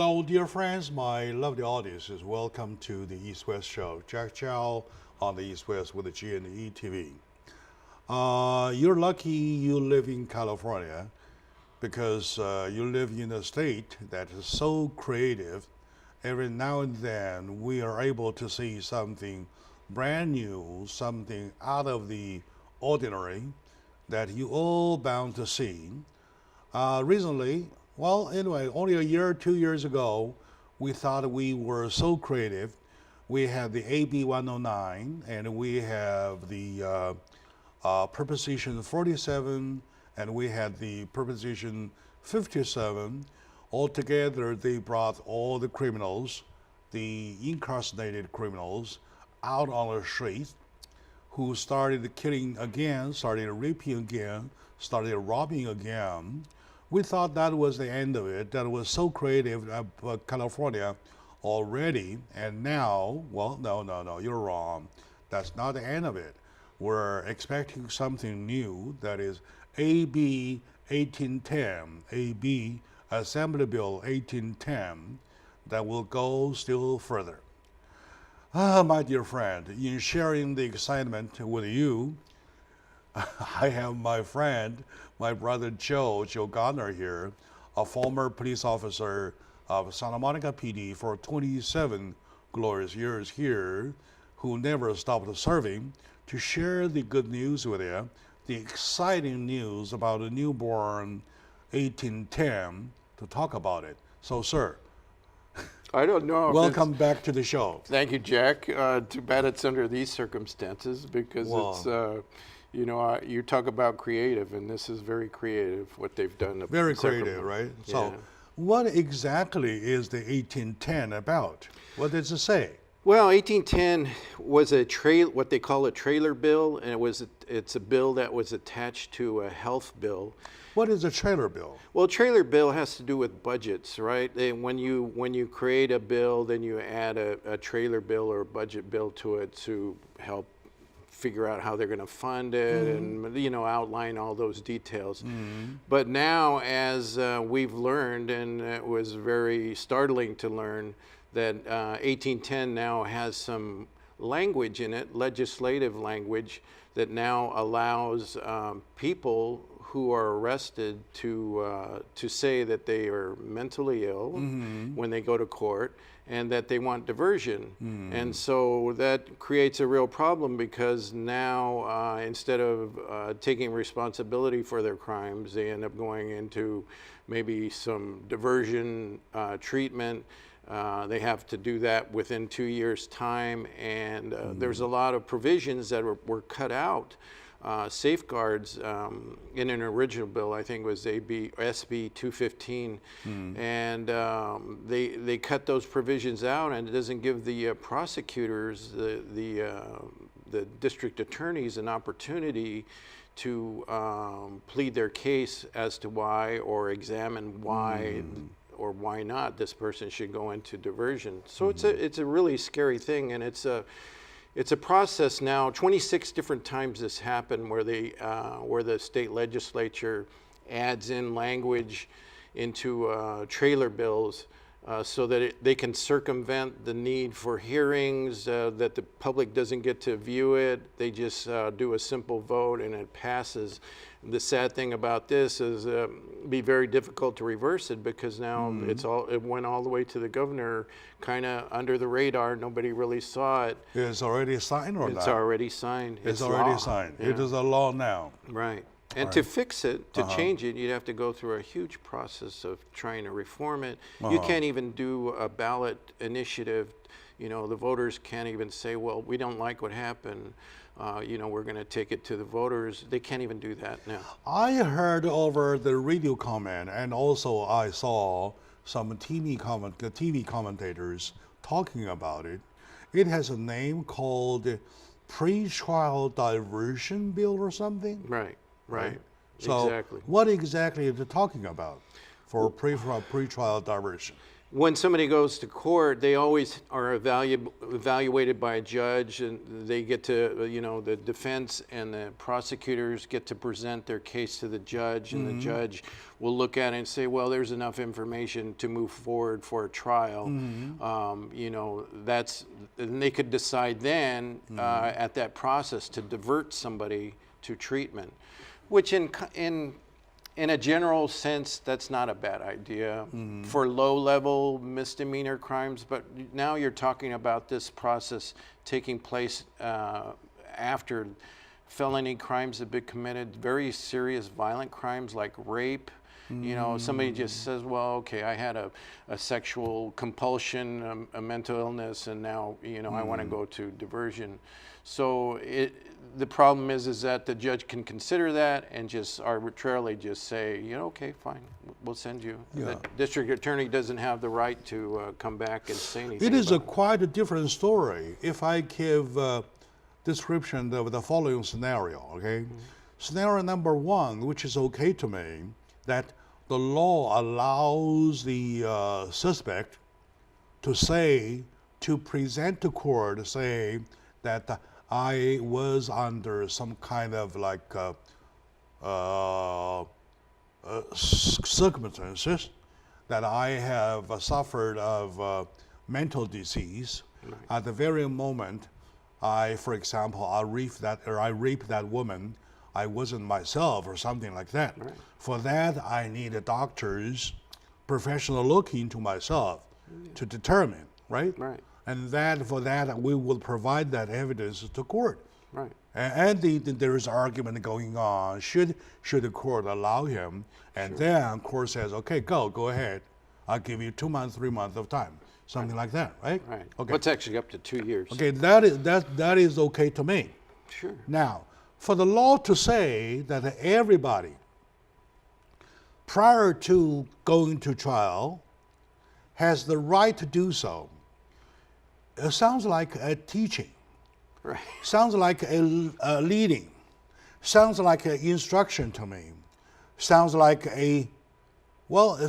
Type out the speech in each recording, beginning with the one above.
Hello, dear friends, my lovely audiences. Welcome to the East West Show. Jack Chow on the East West with the G&E TV. You're lucky you live in California because you live in a state that is so creative. Every now and then we are able to see something brand new, something out of the ordinary that you all bound to see. Recently, well, anyway, only a year or 2 years ago, we thought we were so creative. We had the AB1810, and we have the Proposition 47, and we had the Proposition 57. Altogether, they brought all the criminals, the incarcerated criminals, out on the street, who started killing again, started raping again, started robbing again. We thought that was the end of it. That was so creative, California already. And now, well, no, you're wrong. That's not the end of it. We're expecting something new, that is AB 1810, AB Assembly Bill 1810, that will go still further. My dear friend, in sharing the excitement with you, I have my friend, my brother Joe Garner here, a former police officer of Santa Monica PD for 27 glorious years here, who never stopped serving, to share the good news with you, the exciting news about a newborn 1810, to talk about it. So, sir, I don't know. Welcome back to the show. Thank you, Jack. Too bad it's under these circumstances because it's, you know, you talk about creative, and this is very creative what they've done. Very creative, right? Yeah. So, what exactly is the 1810 about? What does it say? Well, 1810 was what they call a trailer bill, and it's a bill that was attached to a health bill. What is a trailer bill? Well, trailer bill has to do with budgets, right? When you create a bill, then you add a trailer bill or a budget bill to it to help figure out how they're going to fund it and, you know, outline all those details. But now, as we've learned, and it was very startling to learn, that 1810 now has some language in it, legislative language, that now allows people who are arrested to say that they are mentally ill when they go to court, and that they want diversion. And so that creates a real problem, because now instead of taking responsibility for their crimes, they end up going into maybe some diversion treatment. They have to do that within 2 years' time, and there's a lot of provisions that were cut out. Safeguards in an original bill, I think it was SB 215, and they cut those provisions out, and it doesn't give the prosecutors, the district attorneys, an opportunity to plead their case as to why, or examine why or why not this person should go into diversion. So it's a really scary thing, and it's a process now. 26 different times this happened where the state legislature adds in language into trailer bills so that they can circumvent the need for hearings, that the public doesn't get to view it. They just do a simple vote and it passes. The sad thing about this is it'd be very difficult to reverse it, because now it went all the way to the governor, kind of under the radar. Nobody really saw it. It's already signed or not? It's already signed. It's already law. signed. Yeah. It is a law now. Right. And to fix it, to change it, you'd have to go through a huge process of trying to reform it. You can't even do a ballot initiative. You know, the voters can't even say, well, we don't like what happened. You know, we're going to take it to the voters. They can't even do that now. I heard over the radio comment, and also I saw some TV commentators talking about it. It has a name called Pre-Trial Diversion Bill or something? Right. So exactly. what exactly is it talking about for pre-trial diversion? when somebody goes to court, they always are evaluated by a judge, and they get to, the defense and the prosecutors get to present their case to the judge, and the judge will look at it and say, well, there's enough information to move forward for a trial. And they could decide then at that process to divert somebody to treatment, which in a general sense, that's not a bad idea for low-level misdemeanor crimes. But now you're talking about this process taking place after felony crimes have been committed, very serious violent crimes like rape. Somebody just says, well, okay, I had a sexual compulsion, a mental illness, and now, I want to go to diversion. So the problem is that the judge can consider that and just arbitrarily just say, okay, fine, we'll send you. Yeah. The district attorney doesn't have the right to come back and say anything. It is quite a different story. If I give a description of the following scenario, okay? Scenario number one, which is okay to me, that the law allows the suspect to present to court, say that I was under some kind of circumstances that I have suffered of mental disease. Right. At the very moment, for example, I raped that woman, I wasn't myself or something like that. Right. For that, I need a doctor's professional look into myself to determine, right? Right. And for that, we will provide that evidence to court. Right. And there is argument going on. Should the court allow him? And then court says, okay, go ahead. I'll give you 2 months, 3 months of time, something like that, right? Right. Okay. What's actually up to 2 years? Okay, that is okay to me. Sure. Now, for the law to say that everybody, prior to going to trial, has the right to do so, it sounds like a teaching. Right. Sounds like a leading. Sounds like an instruction to me. Sounds like it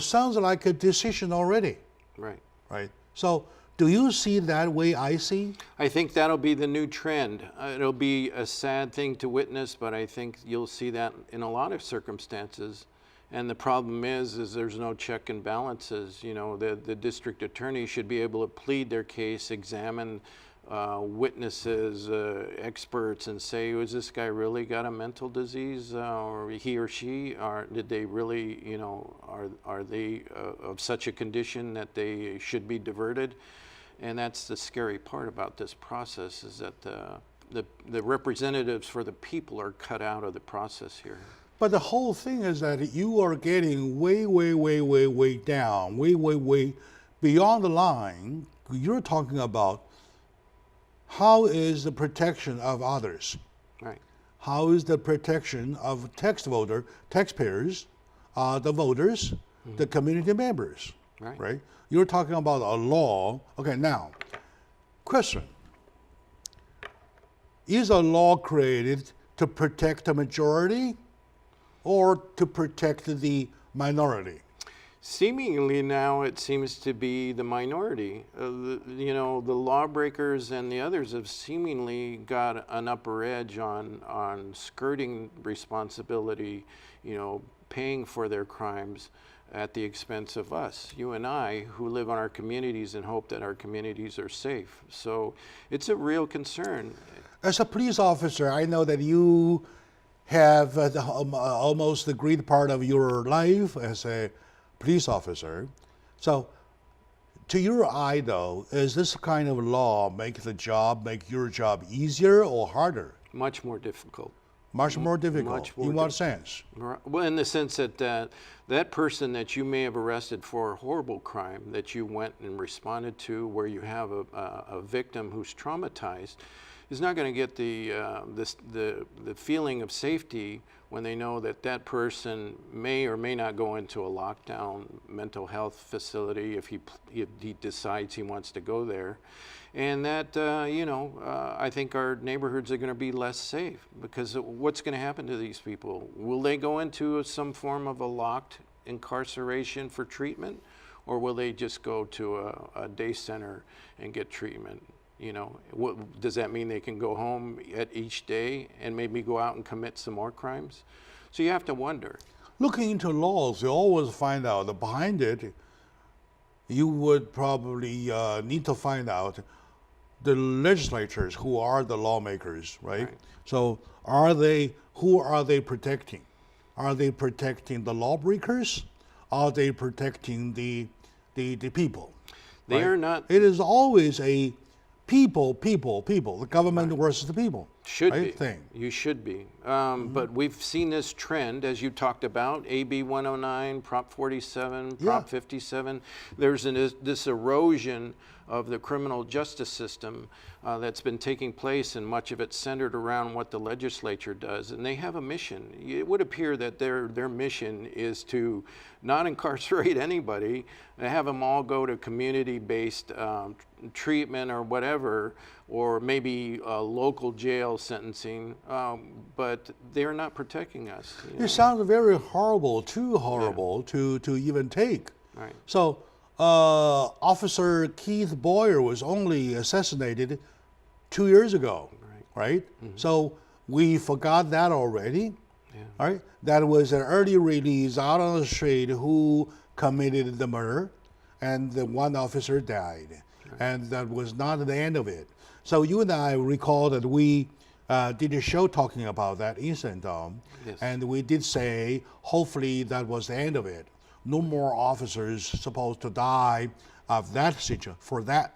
sounds like a decision already. Right. Right. So do you see that way I see? I think that'll be the new trend. It'll be a sad thing to witness, but I think you'll see that in a lot of circumstances. And the problem is there's no check and balances. The district attorney should be able to plead their case, examine witnesses, experts, and say, was this guy really got a mental disease, or he or she, or did they really, are they of such a condition that they should be diverted? And that's the scary part about this process, is that the representatives for the people are cut out of the process here. But the whole thing is that you are getting way down, way beyond the line. You're talking about how is the protection of others? Right. How is the protection of taxpayers, the voters, the community members? Right. You're talking about a law. Okay, now, question. Is a law created to protect the majority or to protect the minority? Seemingly now it seems to be the minority. The lawbreakers and the others have seemingly got an upper edge on skirting responsibility, paying for their crimes at the expense of us, you and I, who live in our communities and hope that our communities are safe. So it's a real concern. As a police officer, I know that you have almost the great part of your life as a police officer. So to your eye, though, is this kind of law make your job easier or harder? Much more difficult. Much more difficult. Much more in what sense? Well, in the sense that that person that you may have arrested for a horrible crime that you went and responded to, where you have a victim who's traumatized, is not going to get the feeling of safety when they know that that person may or may not go into a lockdown mental health facility if he decides he wants to go there. And that, I think our neighborhoods are going to be less safe, because what's going to happen to these people? Will they go into some form of a locked incarceration for treatment? or will they just go to a day center and get treatment? You know, does that mean they can go home at each day and maybe go out and commit some more crimes? So you have to wonder. Looking into laws, you always find out that behind it, you would probably need to find out the legislators who are the lawmakers, right? So who are they protecting? Are they protecting the lawbreakers? Are they protecting the people? They are not. It is always a people, the government versus the people. Should right? be. Thing. You should be. But we've seen this trend, as you talked about, AB 109, Prop 47, Prop 57. There's this erosion of the criminal justice system that's been taking place, and much of it centered around what the legislature does. And they have a mission. It would appear that their mission is to not incarcerate anybody, and have them all go to community-based treatment or whatever, or maybe local jail sentencing, but they're not protecting us. It sounds very horrible, too horrible to even take. Right. So Officer Keith Boyer was only assassinated 2 years ago, right? So we forgot that already, right? That was an early release out on the street who committed the murder, and the one officer died. And that was not the end of it. So you and I recall that we did a show talking about that incident, and we did say, hopefully that was the end of it. No more officers supposed to die of that situation for that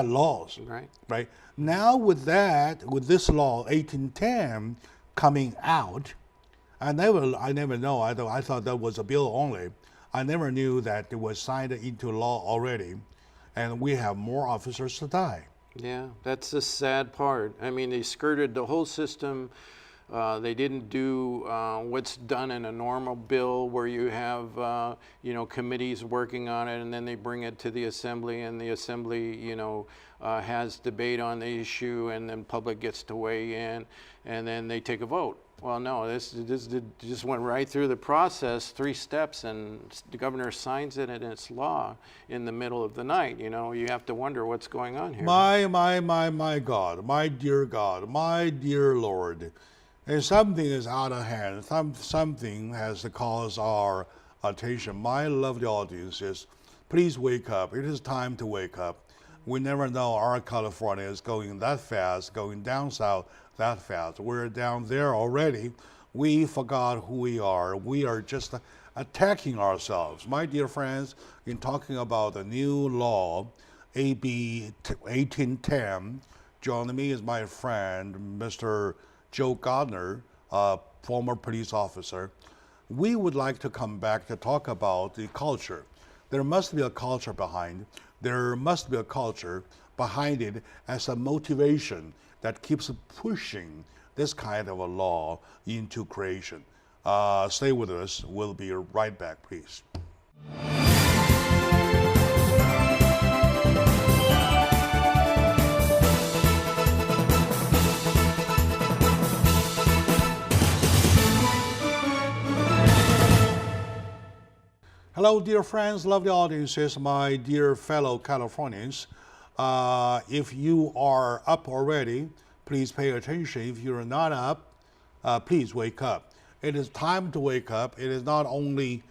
laws. Right. Now with this law 1810 coming out, I never know. I thought that was a bill only. I never knew that it was signed into law already, and we have more officers to die. Yeah, that's the sad part. I mean, they skirted the whole system. They didn't do what's done in a normal bill, where you have committees working on it, and then they bring it to the assembly, and the assembly has debate on the issue, and then public gets to weigh in, and then they take a vote. Well, no, this just went right through the process, 3 steps, and the governor signs it, and it's law in the middle of the night. You have to wonder what's going on here. My God, my dear Lord. And something is out of hand. Something has to cause our attention. My lovely audiences, please wake up. It is time to wake up. We never know our California is going that fast, going down south that fast. We're down there already. We forgot who we are. We are just attacking ourselves. My dear friends, in talking about the new law, AB 1810, joining me is my friend, Mr. Joe Gardner, former police officer. We would like to come back to talk about the culture. There must be a culture behind. There must be a culture behind it as a motivation that keeps pushing this kind of a law into creation. Stay with us. We'll be right back, please. Hello, dear friends, lovely audiences, my dear fellow Californians. If you are up already, please pay attention. If you're not up, please wake up. It is time to wake up. It is not only,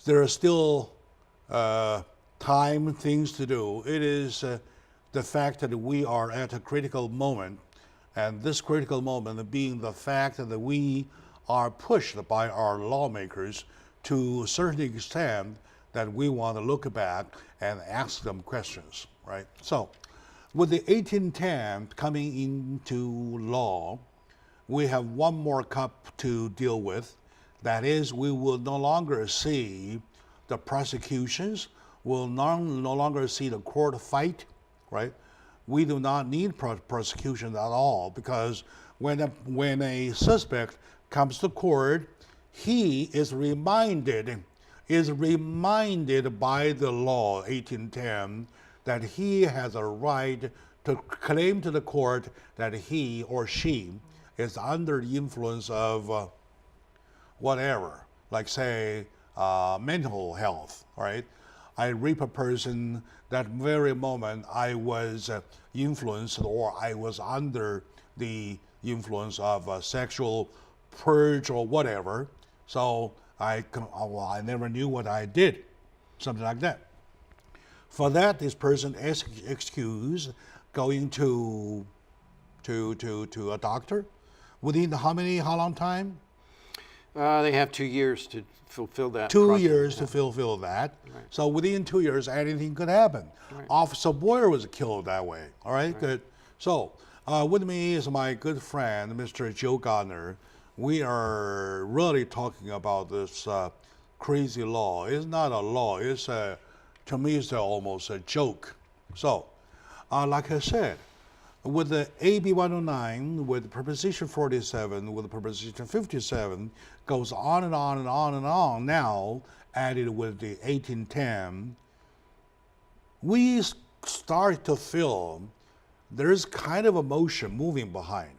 there are still things to do. It is the fact that we are at a critical moment, and this critical moment being the fact that we are pushed by our lawmakers to a certain extent that we want to look back and ask them questions, right? So, with the 1810 coming into law, we have one more cup to deal with. That is, we will no longer see the prosecutions, we'll no longer see the court fight, right? We do not need prosecution at all, because when a suspect comes to court, he is reminded by the law 1810 that he has a right to claim to the court that he or she is under the influence of whatever, like say mental health, right? I rape a person, that very moment I was influenced or I was under the influence of a sexual purge or whatever. So I never knew what I did, something like that. For that, this person is excused going to a doctor within how long time? They have 2 years to fulfill that. 2 process. years to fulfill that. Right. So within 2 years, anything could happen. Right. Officer Boyer was killed that way. All right, good. So with me is my good friend, Mr. Joe Gardner. We are really talking about this crazy law. It's not a law. It's to me, it's almost a joke. So, like I said, with the AB109, with Proposition 47, with Proposition 57, goes on and on and on and on. Now, added with the 1810, we start to feel there's kind of emotion moving behind.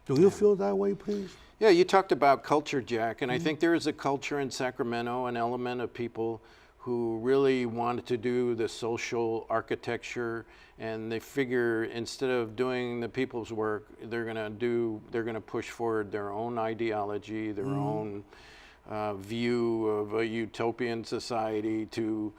Do you feel that way, please? Yeah, you talked about culture, Jack, and I think there is a culture in Sacramento, an element of people who really wanted to do the social architecture, and they figure instead of doing the people's work, they're gonna push forward their own ideology, their own view of a utopian society to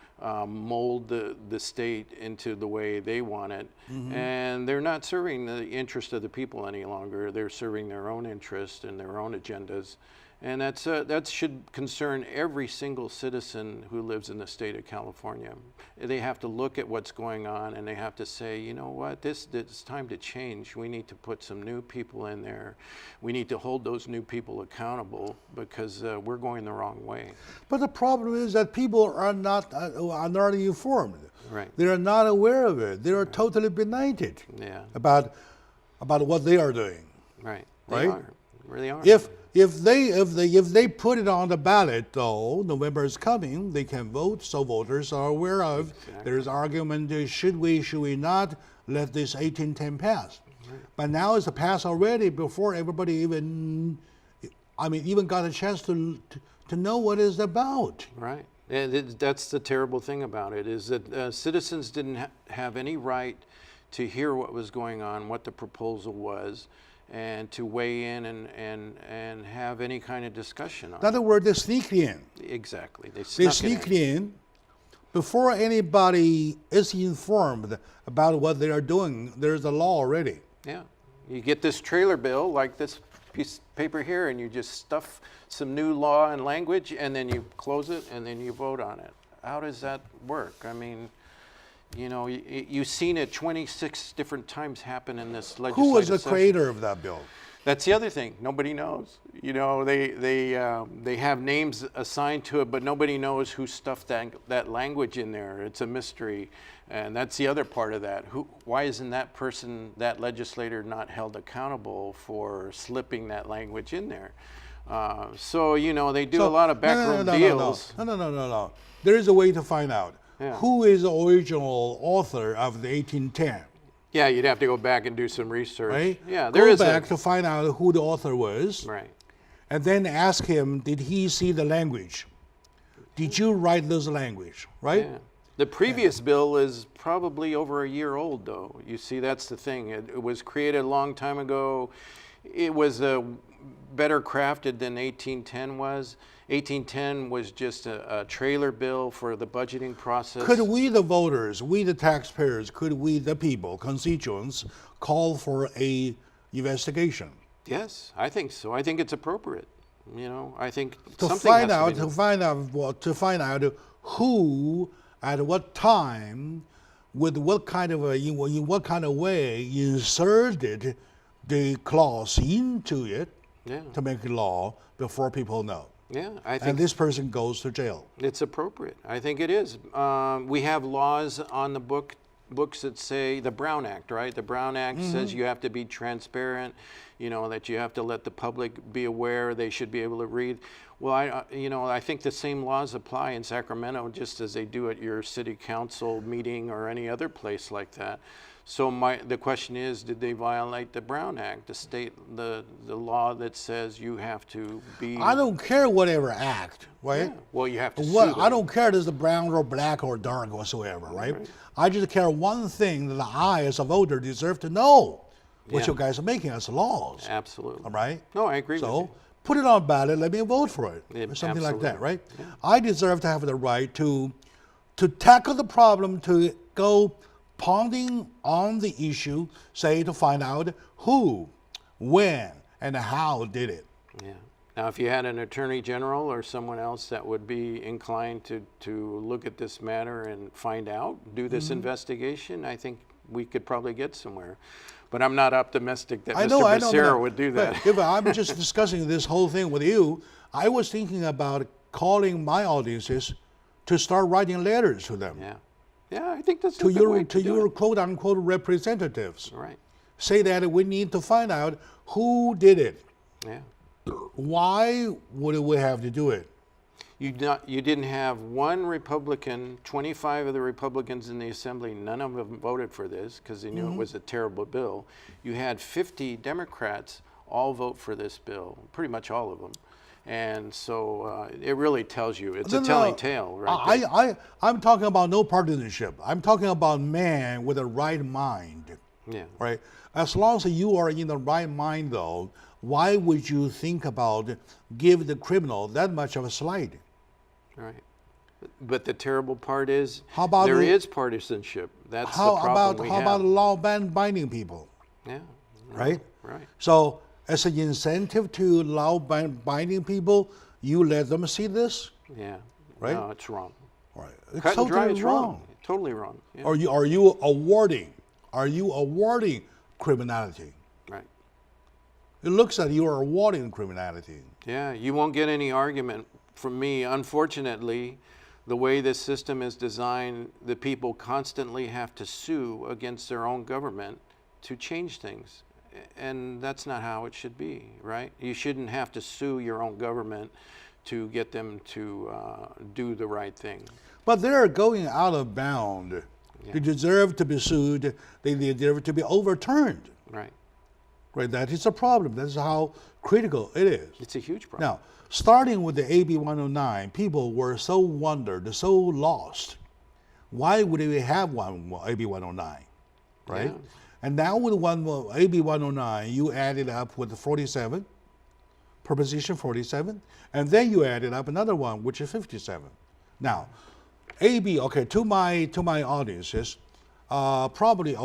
mold the state into the way they want it. And they're not serving the interest of the people any longer. They're serving their own interest and their own agendas. And that should concern every single citizen who lives in the state of California. They have to look at what's going on and they have to say, you know what, it's time to change. We need to put some new people in there. We need to hold those new people accountable because we're going the wrong way. But the problem is that people are not informed. Right. They are not aware of it. They are totally benighted about what they are doing. Right. Right. They are. Really are. If they put it on the ballot, though, November is coming, they can vote, so voters are aware of. Exactly. There's argument, should we not let this 1810 pass? Right. But now it's passed already before everybody even got a chance to know what it's about. Right. And that's the terrible thing about it, is that citizens didn't have any right to hear what was going on, what the proposal was, and to weigh in and have any kind of discussion on it. In other words, they sneak in. Exactly. They sneak in before anybody is informed about what they are doing. There's a law already. Yeah. You get this trailer bill like this piece of paper here, and you just stuff some new law and language, and then you close it, and then you vote on it. How does that work? I mean, you know, you've seen it 26 different times happen in this legislative Who was the session. creator of that bill? That's the other thing. Nobody knows. You know, they have names assigned to it, but nobody knows who stuffed that language in there. It's a mystery, and that's the other part of that. Why isn't that legislator, not held accountable for slipping that language in there? So you know, they do a lot of backroom deals. No. There is a way to find out. Yeah. Who is the original author of the 1810? Yeah, you'd have to go back and do some research. Right? Yeah, go back to find out who the author was. Right. And then ask him, did he see the language? Did you write this language? Right? Yeah. The previous bill is probably over a year old, though. You see, that's the thing. It was created a long time ago. It was better crafted than 1810 was. 1810 was just a trailer bill for the budgeting process. Could we, the voters, we, the taxpayers, could we, the people, constituents, call for a investigation? Yes, I think so. I think it's appropriate. You know, I think to find out who, at what time, with what kind of in what kind of way inserted the clause into it to make it law before people know. Yeah, I think. And this person goes to jail. It's appropriate. I think it is. We have laws on the books that say the Brown Act, right? The Brown Act says you have to be transparent, you know, that you have to let the public be aware. They should be able to read. Well, I think the same laws apply in Sacramento just as they do at your city council meeting or any other place like that. So the question is, did they violate the Brown Act, the law that says you have to be? I don't care whatever act, right? Yeah. Well, you have to sue them. I don't care if it's brown or black or dark or whatsoever, right? I just care one thing, that I as a voter deserve to know what you guys are making as laws. Absolutely. All right? No, I agree with you. So put it on ballot, let me vote for it. Or something like that, right? Yeah. I deserve to have the right to tackle the problem, to go ponding on the issue, say to find out who, when, and how did it. Yeah. Now, if you had an attorney general or someone else that would be inclined to look at this matter and find out, do this investigation, I think we could probably get somewhere. But I'm not optimistic that Mr. Becerra would do that. If I'm just discussing this whole thing with you, I was thinking about calling my audiences to start writing letters to them. Yeah. Yeah, I think that's a good way to do your it. quote unquote representatives. Right. Say that we need to find out who did it. Yeah. Why would we have to do it? You didn't have one Republican, 25 of the Republicans in the Assembly, none of them voted for this because they knew it was a terrible bill. You had 50 Democrats all vote for this bill, pretty much all of them. And so it really tells you, it's a telling tale, right? I'm talking about no partisanship. I'm talking about man with a right mind. Yeah. Right? As long as you are in the right mind, though, why would you think about give the criminal that much of a slide? Right. But the terrible part is there is partisanship. That's the problem we have. How about law binding people? Yeah. Right? Right. So as an incentive to law binding people, you let them see this? Yeah. Right? No, it's wrong. Right. It's Cut and dry, totally it's wrong. Totally wrong. Yeah. Are you awarding criminality? Right. It looks like you are awarding criminality. Yeah, you won't get any argument from me. Unfortunately, the way this system is designed, the people constantly have to sue against their own government to change things. And that's not how it should be, right? You shouldn't have to sue your own government to get them to do the right thing. But they're going out of bound. Yeah. They deserve to be sued. They deserve to be overturned. Right. Right. That is a problem. That's how critical it is. It's a huge problem. Now, starting with the AB109, people were so wondered, so lost. Why would we have one AB109? Right? Yeah. And now with AB109, you added up with the 47, Proposition 47, and then you added up another one, which is 57. Now, to my audiences, probably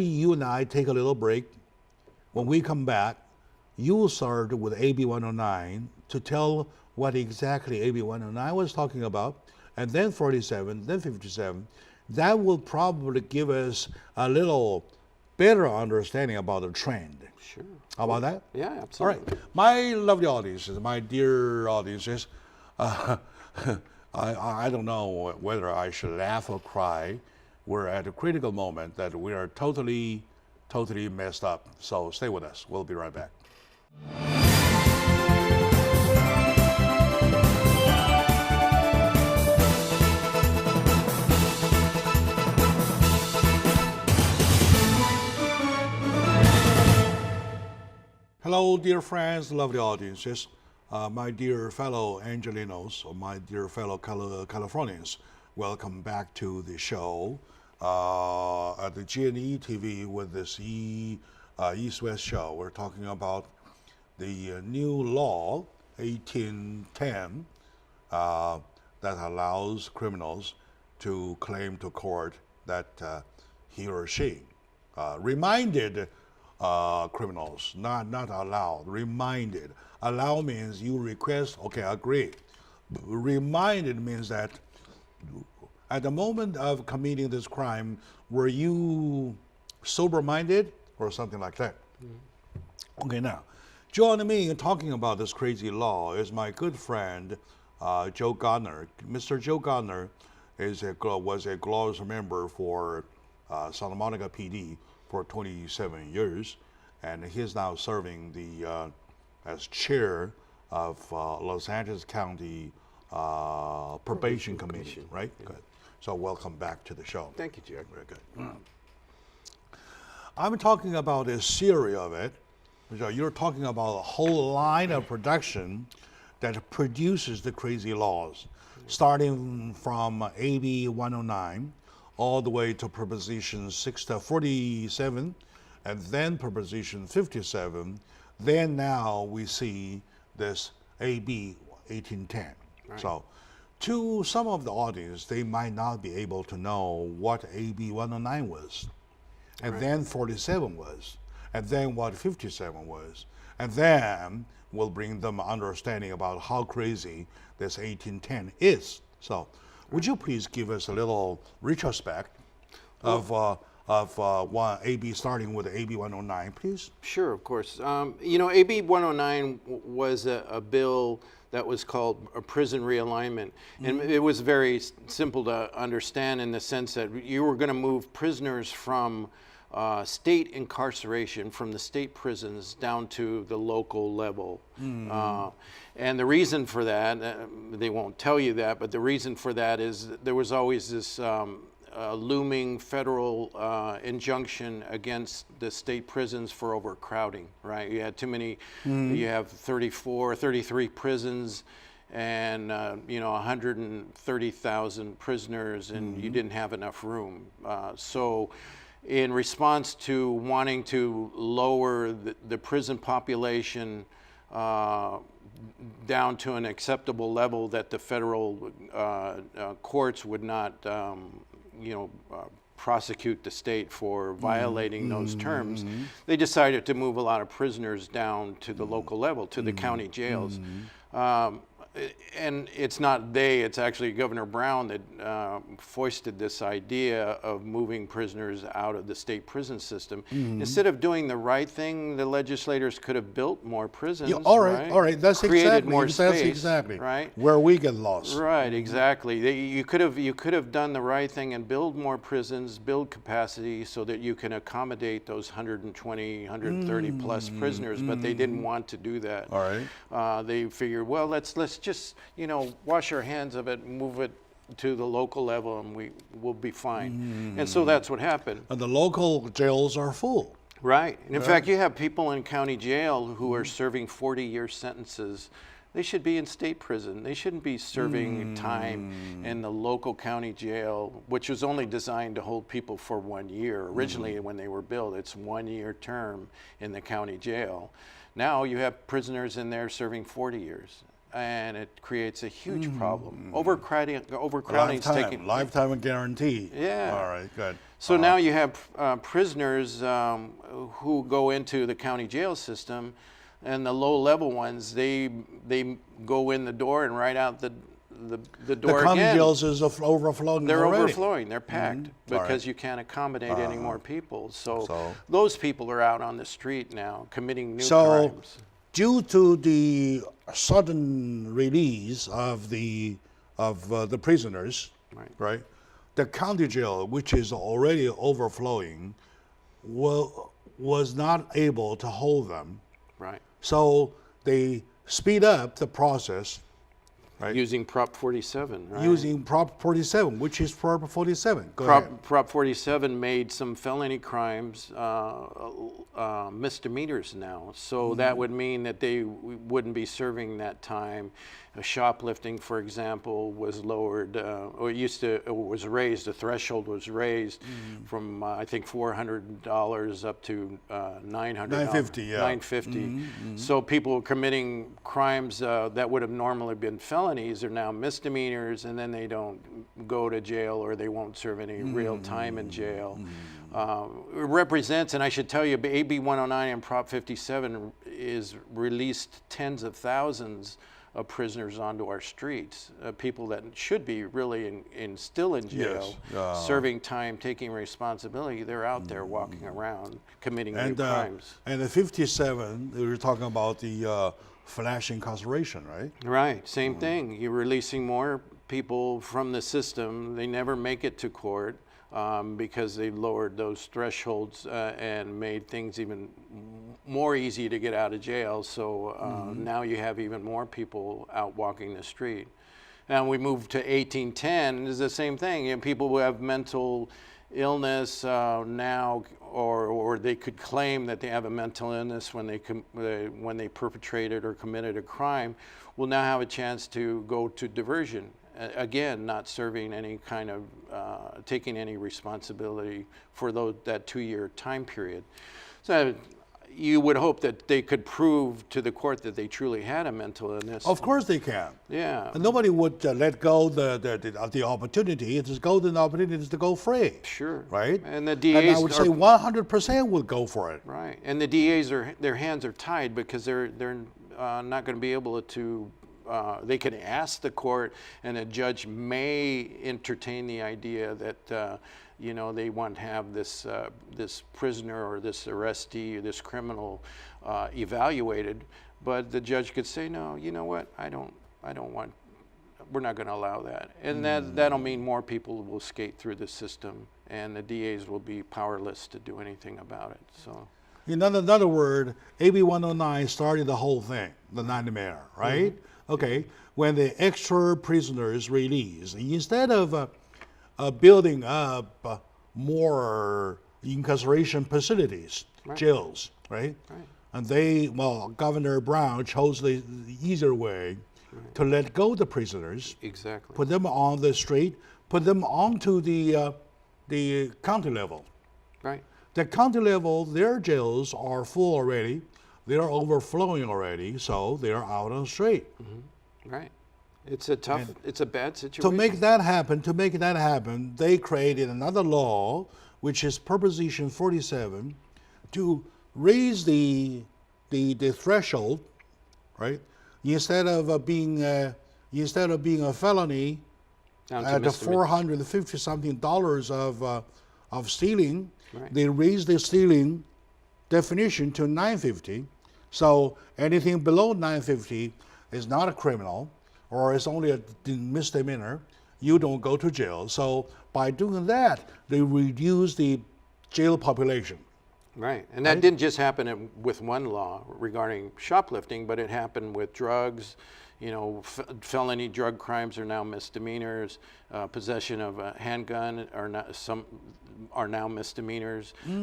you and I take a little break. When we come back, you'll start with AB109 to tell what exactly AB109 was talking about, and then 47, then 57. That will probably give us a little better understanding about the trend. Sure. How about that? Yeah, absolutely. All right. My lovely audiences, my dear audiences, I don't know whether I should laugh or cry. We're at a critical moment that we are totally messed up. So stay with us. We'll be right back. Hello, dear friends, lovely audiences, my dear fellow Angelinos, or my dear fellow Californians. Welcome back to the show at the GNE TV with this East-West show. We're talking about the new law, 1810, that allows criminals to claim to court that he or she reminded criminals, not allowed, reminded. Allow means you request, okay, agree. Reminded means that at the moment of committing this crime, were you sober-minded or something like that? Mm-hmm. Okay, now, joining me in talking about this crazy law is my good friend, Joe Gardner. Mr. Joe Gardner was a glorious member for Santa Monica PD for 27 years, and he's now serving as chair of Los Angeles County Probation Commission, right? Yeah. Good. So welcome back to the show. Thank you, Jack. Very good. I'm talking about a series of it. So you're talking about a whole line of production that produces the crazy laws, starting from AB 109 all the way to Proposition 47, and then Proposition 57. Then now we see this AB 1810. Right. So to some of the audience, they might not be able to know what AB 109 was, and Right. then 47 was, and then what 57 was, and then we'll bring them understanding about how crazy this 1810 is. So would you please give us a little retrospect of one AB, starting with AB 109, please? Sure, of course. AB 109 was a bill that was called a prison realignment. And it was very simple to understand in the sense that you were going to move prisoners from state incarceration, from the state prisons down to the local level. And the reason for that, they won't tell you that, but the reason for that is there was always this looming federal injunction against the state prisons for overcrowding, right? You had too many, you have 33 prisons and 130,000 prisoners, and you didn't have enough room. So in response to wanting to lower the prison population down to an acceptable level that the federal courts would not prosecute the state for violating those terms, they decided to move a lot of prisoners down to the local level, to the county jails. And it's not they, it's actually Governor Brown that foisted this idea of moving prisoners out of the state prison system. Instead of doing the right thing, the legislators could have built more prisons. Yeah, all right. That's created more that's space, exactly right? where we get lost. Right, exactly. You could have done the right thing and build more prisons, build capacity so that you can accommodate those 120, 130 plus prisoners, but they didn't want to do that. All right. They figured, well, let's just wash our hands of it, move it to the local level, and we'll be fine. And so that's what happened. And the local jails are full. Right. And in fact, you have people in county jail who are serving 40-year sentences. They should be in state prison. They shouldn't be serving time in the local county jail, which was only designed to hold people for 1 year. Originally, when they were built, it's 1 year term in the county jail. Now you have prisoners in there serving 40 years. And it creates a huge problem. Overcrowding taking lifetime guarantee. Yeah. All right, good. So now you have prisoners who go into the county jail system, and the low-level ones, they go in the door and right out the door The county again. jails is overflowing. They're already. overflowing. They're packed because you can't accommodate any more people. So those people are out on the street now committing new crimes. Due to the sudden release of the prisoners, right? The county jail, which is already overflowing, was not able to hold them. Right. So they speed up the process, right? Using Prop 47, right? Using Prop 47, which is Prop 47. Go ahead. Prop 47 made some felony crimes misdemeanors now. So that would mean that they wouldn't be serving that time. Shoplifting, for example, was lowered, or it was raised, the threshold was raised from, I think, $400 up to $900. $950, yeah. $950. So people committing crimes that would have normally been felonies are now misdemeanors, and then they don't go to jail or they won't serve any real time in jail. It represents, and I should tell you, AB 109 and Prop 57 is released tens of thousands of prisoners onto our streets, people that should be really still in jail, serving time, taking responsibility. They're out there walking around, committing new crimes. And the 57, we were talking about the flash incarceration, right? Right, same thing. You're releasing more people from the system. They never make it to court. because they lowered those thresholds and made things even more easy to get out of jail. So now you have even more people out walking the street. Now we moved to 1810, it's the same thing. You know, people who have mental illness now, or they could claim that they have a mental illness when they perpetrated or committed a crime, will now have a chance to go to diversion. Again, not serving any kind of, taking any responsibility for that 2-year time period. So you would hope that they could prove to the court that they truly had a mental illness. Of course they can. Yeah. And nobody would let go the opportunity. It's a golden opportunity to go free. Sure. Right? And the DAs and I would say 100% would go for it. Right. And the DAs their hands are tied because they're not going to be able to. They can ask the court, and a judge may entertain the idea that you know, they want to have this prisoner or this arrestee or this criminal evaluated, but the judge could say, no, you know what, I don't want. We're not going to allow that, and that'll mean more people will skate through the system, and the DAs will be powerless to do anything about it. So. In other word, AB 109 started the whole thing, the nightmare, right? Okay, when the extra prisoners released, instead of building up more incarceration facilities, jails, right? And Governor Brown chose the easier way to let go the prisoners, put them on the street, put them onto the county level. Right. The county level, their jails are full already. They are overflowing already, so they are out on the street. Right. It's a bad situation. To make that happen, they created another law, which is Proposition 47, to raise the threshold, right? Instead of being a felony at the $450 something of stealing, they raised the stealing definition to $950. So anything below $950 is not a criminal, or it's only a misdemeanor. You don't go to jail. So by doing that, they reduce the jail population. Right, and that didn't just happen with one law regarding shoplifting, but it happened with drugs. You know, felony drug crimes are now misdemeanors. Possession of a handgun are now misdemeanors. You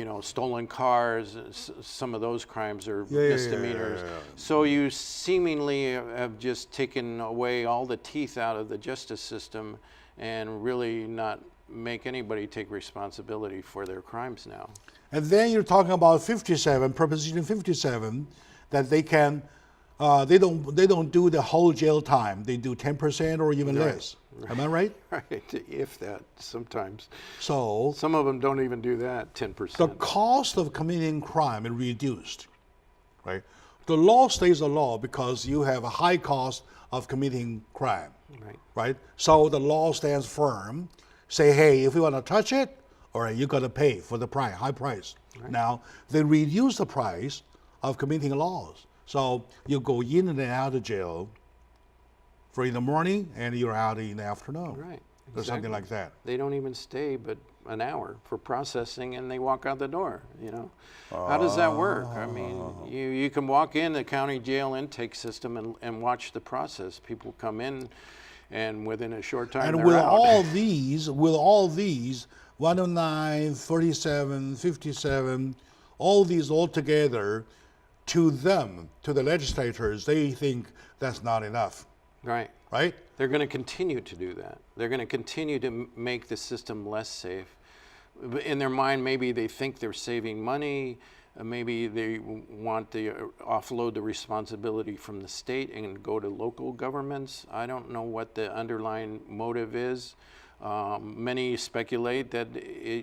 know, stolen cars, some of those crimes are misdemeanors. Yeah. So you seemingly have just taken away all the teeth out of the justice system and really not make anybody take responsibility for their crimes now. And then you're talking about 57, Proposition 57, that they can, they don't do the whole jail time. They do 10% or even less. Am I right? Right, if that, sometimes. So some of them don't even do that, 10%. The cost of committing crime is reduced, right? The law stays the law because you have a high cost of committing crime, right? So the law stands firm. Say, hey, if you want to touch it, all right, you got to pay for the price, high price. Now, they reduce the price of committing laws. So you go in and out of jail for in the morning and you're out in the afternoon. Right. Or something like that. They don't even stay but an hour for processing and they walk out the door, you know. How does that work? I mean, you can walk in the county jail intake system and watch the process. People come in and within a short time and they're with out. all these 109, 37, 57, all these all together, to them, to the legislators, they think that's not enough. Right. Right? They're going to continue to do that. They're going to continue to make the system less safe. In their mind, maybe they think they're saving money. Maybe they want to offload the responsibility from the state and go to local governments. I don't know what the underlying motive is. Many speculate that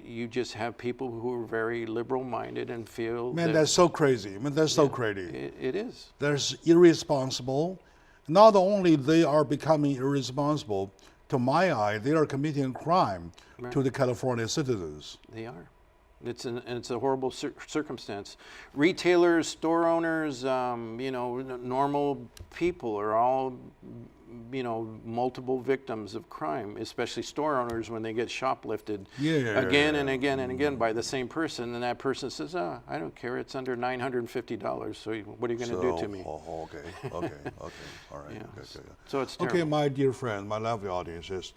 you just have people who are very liberal-minded and feel that's so crazy. That's so crazy. It is. They're irresponsible. Not only they are becoming irresponsible, to my eye, they are committing crime to the California citizens. They are. It's a horrible circumstance. Retailers, store owners, you know, normal people are all, you know, multiple victims of crime, especially store owners when they get shoplifted again and again and again by the same person, and that person says, "Oh, I don't care. It's under $950. So what are you going to do to me?" Okay, all right. Yeah. Okay. So it's terrible. Okay, my dear friend, my lovely audience is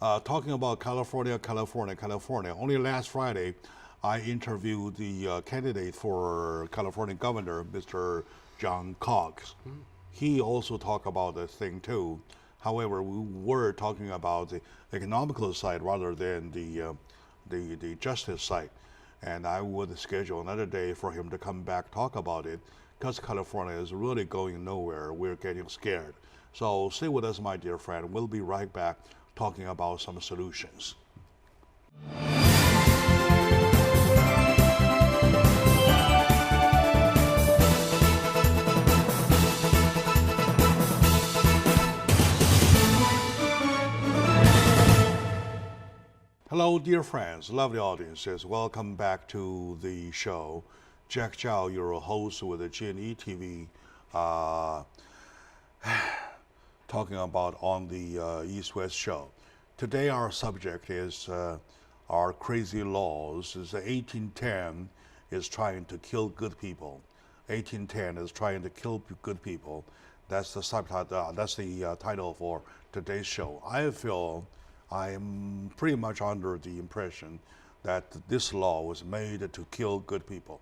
talking about California. Only last Friday, I interviewed the candidate for California governor, Mr. John Cox. He also talked about this thing too. However, we were talking about the economical side rather than the justice side. And I would schedule another day for him to come back talk about it, because California is really going nowhere. We're getting scared. So stay with us, my dear friend. We'll be right back talking about some solutions. Hello, dear friends, lovely audiences. Welcome back to the show. Jack Chow, your host with the GNE TV, talking about on the East-West show. Today our subject is our crazy laws. Is 1810 is trying to kill good people. 1810 is trying to kill good people. That's the subtitle. That's the title for today's show. I feel I'm pretty much under the impression that this law was made to kill good people.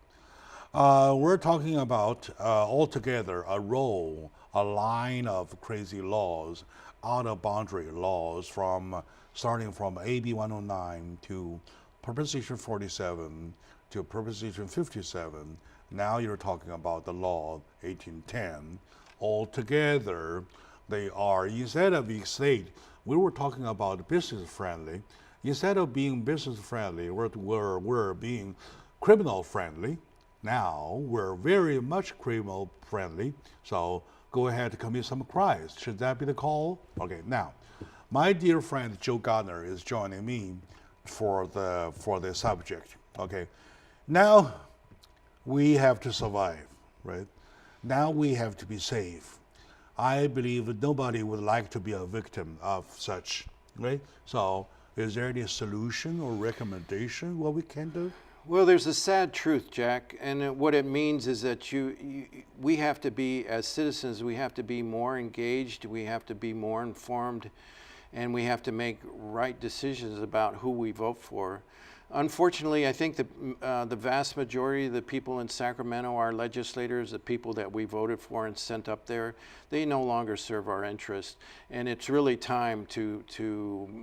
We're talking about altogether a line of crazy laws, out of boundary laws, starting from AB 109 to Proposition 47 to Proposition 57. Now you're talking about the law 1810. Altogether, they are, instead of being state, we were talking about business friendly. Instead of being business friendly, we're being criminal friendly. Now we're very much criminal friendly. So go ahead and commit some crimes. Should that be the call? Okay. Now, my dear friend Joe Gardner is joining me for the subject. Okay. Now we have to survive, right? Now we have to be safe. I believe that nobody would like to be a victim of such, right? So is there any solution or recommendation what we can do? Well, there's a sad truth, Jack, and what it means is that we have to be, as citizens, we have to be more engaged, we have to be more informed, and we have to make right decisions about who we vote for. Unfortunately, I think the vast majority of the people in Sacramento, our legislators, the people that we voted for and sent up there, they no longer serve our interest. And it's really time to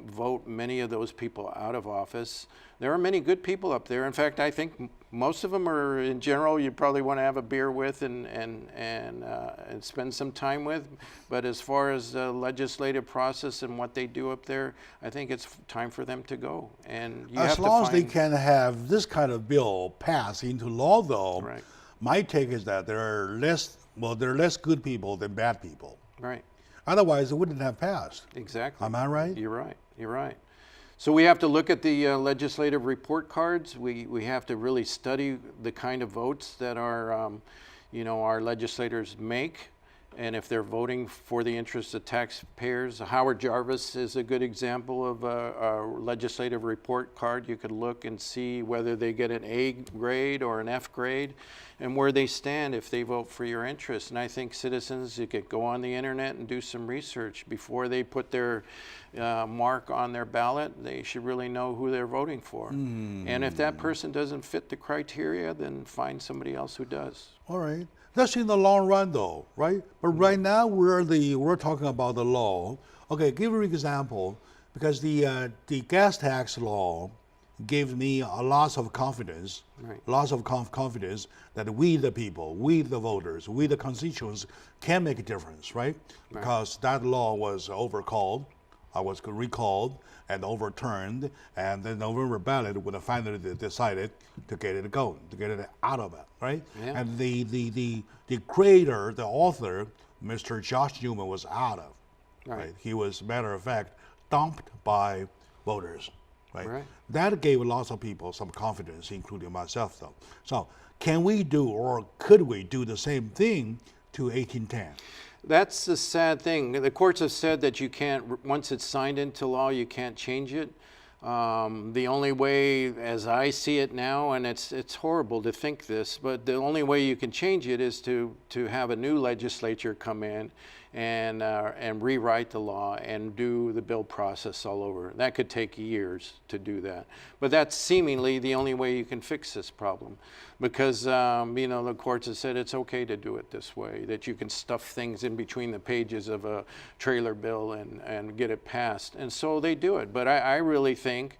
vote many of those people out of office. There are many good people up there. In fact, I think most of them are, in general, you probably want to have a beer with and spend some time with. But as far as the legislative process and what they do up there, I think it's time for them to go. And you as long as they can have this kind of bill passed into law, though, right. My take is that there are less good people than bad people. Right. Otherwise, it wouldn't have passed. Exactly. Am I right? You're right. You're right. So we have to look at the legislative report cards. We have to really study the kind of votes that our legislators make, and if they're voting for the interests of taxpayers. Howard Jarvis is a good example of a legislative report card. You could look and see whether they get an A grade or an F grade, and where they stand if they vote for your interests. And I think citizens, you could go on the internet and do some research before they put their mark on their ballot. They should really know who they're voting for. And if that person doesn't fit the criteria, then find somebody else who does. All right. That's in the long run, though, right? But right now we're talking about the law. Okay, give an example, because the gas tax law gave me a lot of confidence, confidence that we the people, we the voters, we the constituents can make a difference, right? Because that law was recalled and overturned, and the November ballot would have finally decided to get it going, to get it out of it, right? Yeah. And the creator, the author, Mr. Josh Newman, was out of, right? He was, matter of fact, dumped by voters. right? Right. That gave lots of people some confidence, including myself, though. So can we do, or could we do the same thing to 1810? That's the sad thing. The courts have said that you can't, once it's signed into law, you can't change it. The only way, as I see it now, and it's horrible to think this, but the only way you can change it is to have a new legislature come in and rewrite the law and do the bill process all over. That could take years to do that. But that's seemingly the only way you can fix this problem, because the courts have said it's okay to do it this way, that you can stuff things in between the pages of a trailer bill and get it passed. And so they do it. But I really think,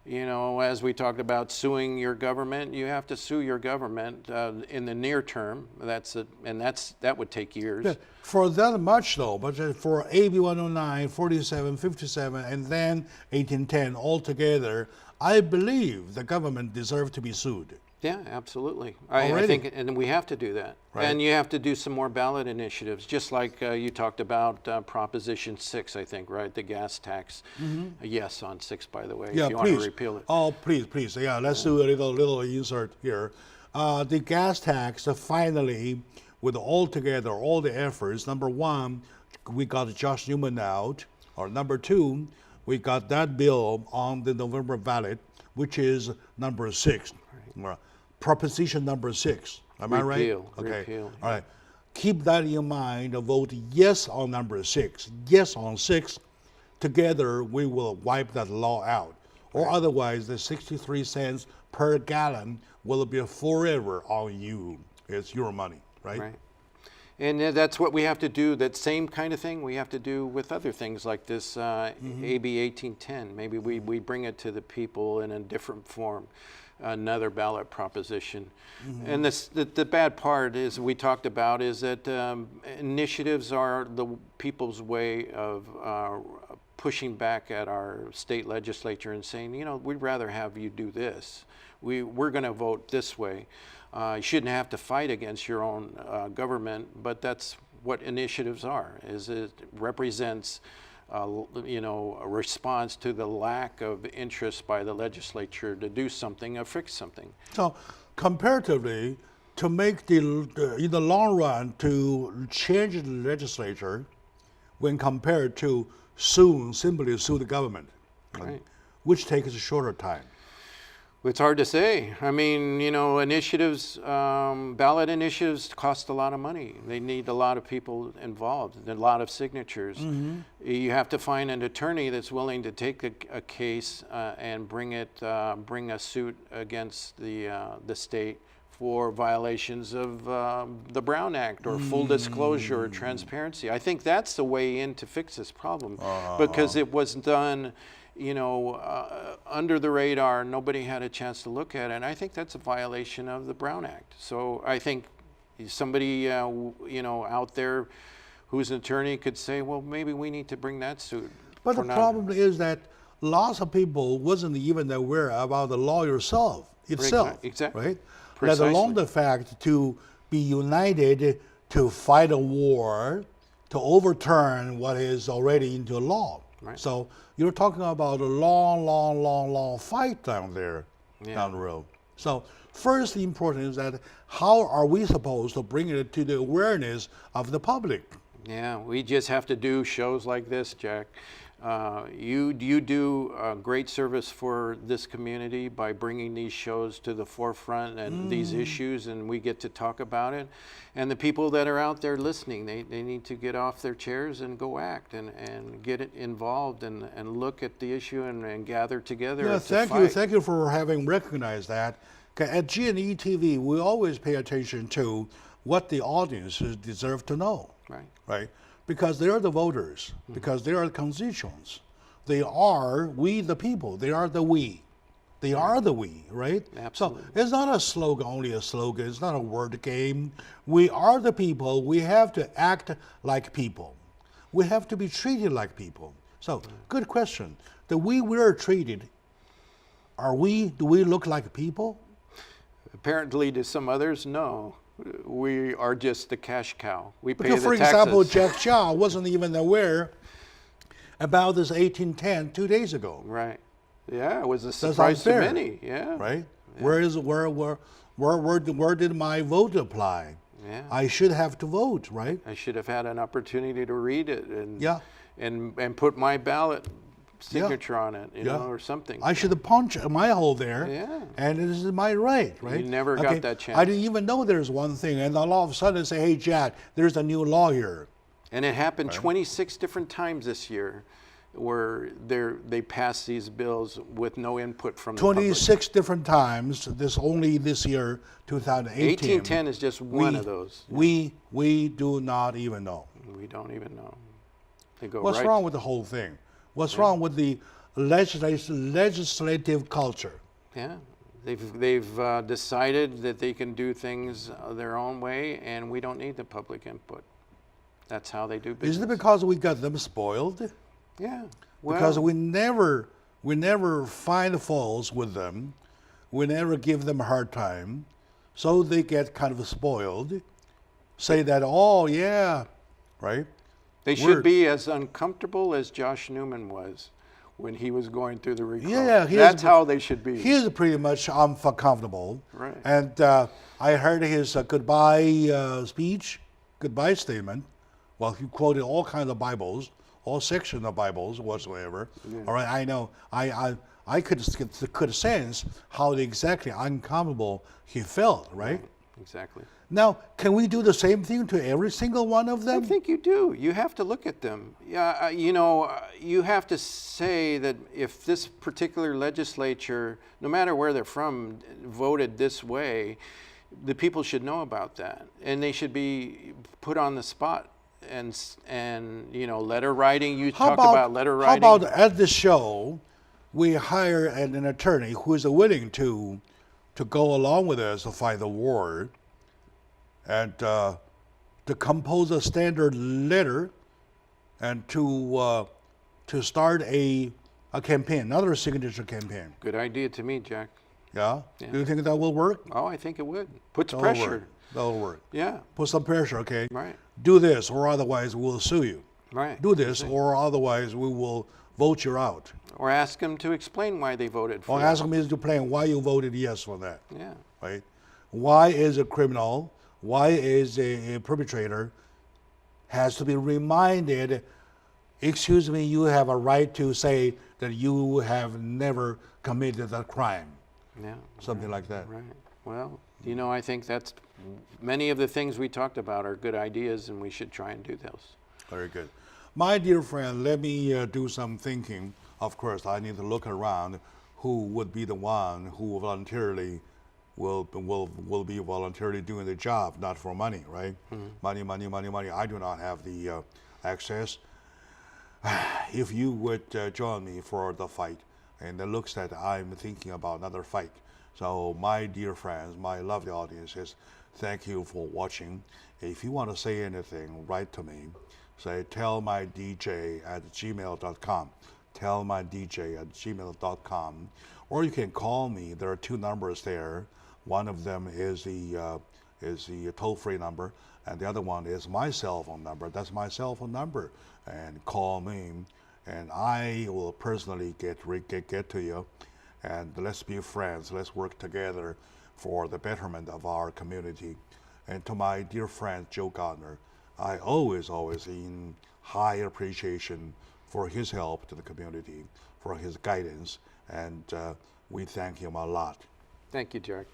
as we talked about suing your government, you have to sue your government in the near term. That would take years. Yeah, for that much, though, but for AB109, 47, 57, and then 1810 altogether, I believe the government deserves to be sued. Yeah, absolutely. I think, and we have to do that. Right. And you have to do some more ballot initiatives, just like you talked about Proposition 6, I think, right? The gas tax. Yes on 6, by the way, Yeah, if you please. want to repeal it. Oh, please. Yeah, let's do a little insert here. The gas tax, finally, with all the efforts, number one, we got Josh Newman out, or number two, we got that bill on the November ballot, which is number 6. Right. Proposition number 6. Am I right? Repeal. All right. Keep that in mind. Vote yes on number 6. Yes on 6. Together, we will wipe that law out. Or otherwise, the 63 cents per gallon will be forever on you. It's your money, right? Right. And that's what we have to do. That same kind of thing we have to do with other things like this AB 1810. Maybe we bring it to the people in a different form. Another ballot proposition. And the bad part is we talked about is that initiatives are the people's way of pushing back at our state legislature and saying, we'd rather have you do this. We're going to vote this way. You shouldn't have to fight against your own government, but that's what initiatives are. It represents a response to the lack of interest by the legislature to do something or fix something. So, comparatively, to make in the long run, to change the legislature, when compared to simply sue the government, Right. which takes a shorter time. It's hard to say. I mean, initiatives, ballot initiatives cost a lot of money. They need a lot of people involved, a lot of signatures. You have to find an attorney that's willing to take a case and bring a suit against the state for violations of the Brown Act or full disclosure or transparency. I think that's the way in to fix this problem, because it was done under the radar. Nobody had a chance to look at it. And I think that's a violation of the Brown Act. So I think somebody, out there who's an attorney could say, well, maybe we need to bring that suit. But the problem is that lots of people wasn't even aware about the law itself, Exactly. right? Precisely. Let alone the fact to be united to fight a war, to overturn what is already into law. Right. So you're talking about a long fight down there, down the road. So first, the important is that how are we supposed to bring it to the awareness of the public? Yeah, we just have to do shows like this, Jack. You do a great service for this community by bringing these shows to the forefront and these issues, and we get to talk about it. And the people that are out there listening, they need to get off their chairs and go act and get it involved and look at the issue and gather together. Yeah, to fight. Thank you for having recognized that. At G&E TV, we always pay attention to what the audiences deserve to know. Right? Because they are the voters, because they are the constituents. They are we the people. They are the we. They are the we, right? Absolutely. So it's not only a slogan. It's not a word game. We are the people. We have to act like people. We have to be treated like people. So, good question. The way we are treated, do we look like people? Apparently to some others, no. We are just the cash cow. We pay the taxes. For example, Jack Chow wasn't even aware about this 1810 2 days ago. Right. Yeah, it was a surprise to unfair, many. Yeah. right? Where did my vote apply? Yeah. I should have to vote, right? I should have had an opportunity to read it Yeah. and put my ballot signature on it, you Yeah. know, or something. I should have punched my hole there, Yeah. and it is my right, right? You never got that chance. I didn't even know there's one thing, and all of a sudden say, "Hey, Jack, there's a new law here." And it happened 26 different times this year where they passed these bills with no input from the public. 26 different times. Only this year, 2018. 1810 is just one of those. We do not even know. We don't even know. They go What's right. wrong with the whole thing? What's wrong with the legislative culture? Yeah. They've decided that they can do things their own way, and we don't need the public input. That's how they do business. Is it because we got them spoiled? Yeah. Well, Because we never find faults with them, we never give them a hard time, so they get kind of spoiled. Say that, oh yeah, right? they should be as uncomfortable as Josh Newman was when he was going through the recall. Yeah, that's how they should be. He's pretty much uncomfortable. Right. And I heard his goodbye speech, goodbye statement. Well, he quoted all kinds of Bibles, all sections of Bibles whatsoever. Yeah. All right, I know. I could sense how exactly uncomfortable he felt, right? Exactly. Now, can we do the same thing to every single one of I them? think you do. You have to look at them. Yeah, you know, you have to say that if this particular legislature, no matter where they're from, voted this way, the people should know about that, and they should be put on the spot. And you know, letter writing. You talk about letter writing. How about at the show, we hire an attorney who is willing to go along with us to fight the war, and to compose a standard letter, and to start a campaign, another signature campaign. Good idea to me, Jack. Yeah? Do you think that will work? Oh, I think it would. Puts That'll pressure. work. That'll work. Yeah. Put some pressure, okay? Right. Do this, or otherwise we'll sue you. Right. Do this, or otherwise we will vote you out. Or ask them to explain why they voted for Or it. ask them to explain why you voted yes for that. Yeah. Right? Why is a criminal, why is a perpetrator, has to be reminded, excuse me, you have a right to say that you have never committed a crime. Yeah. Something like that. Right. Well, you know, I think that's many of the things we talked about are good ideas, and we should try and do those. Very good. My dear friend, let me do some thinking. Of course, I need to look around who would be the one who voluntarily will be voluntarily doing the job, not for money, right? Money, money, money, money. I do not have the access. If you would join me for the fight, and it looks that I'm thinking about another fight. So my dear friends, my lovely audiences, thank you for watching. If you want to say anything, write to me. Say tellmydj@gmail.com. Tellmydj@gmail.com. Or you can call me. There are two numbers there. One of them is the toll-free number, and the other one is my cell phone number. That's my cell phone number. And call me, and I will personally get to you. And let's be friends. Let's work together for the betterment of our community. And to my dear friend Joe Gardner, I always in high appreciation for his help to the community, for his guidance, and we thank him a lot. Thank you, Jack.